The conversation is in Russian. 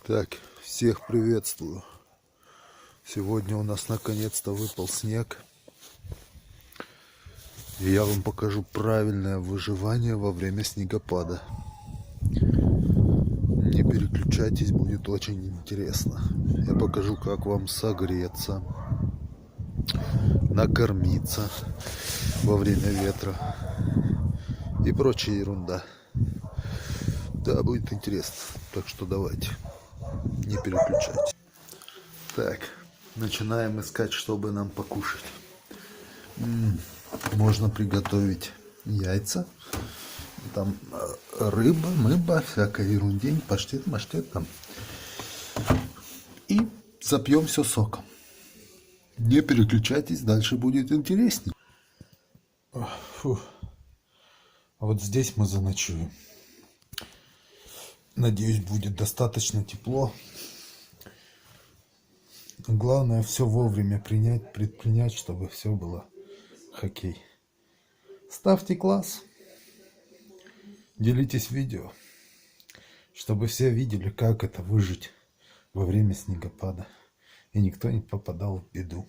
Так, всех приветствую. Сегодня у нас наконец-то выпал снег. И я вам покажу правильное выживание во время снегопада. Не переключайтесь, будет очень интересно. Я покажу, как вам согреться, накормиться во время ветра и прочая ерунда. Да, будет интересно. Так что давайте, не переключайтесь. Так, начинаем искать, чтобы нам покушать. Можно приготовить яйца, там рыба, мыба, всякая ерундень, паштет, маштет там. И запьем все соком. Не переключайтесь, дальше будет интереснее. Фу. А вот здесь мы заночуем. Надеюсь, будет достаточно тепло. Главное все вовремя предпринять, чтобы все было хоккей. Ставьте класс. Делитесь видео, чтобы все видели, как это выжить во время снегопада. И никто не попадал в беду.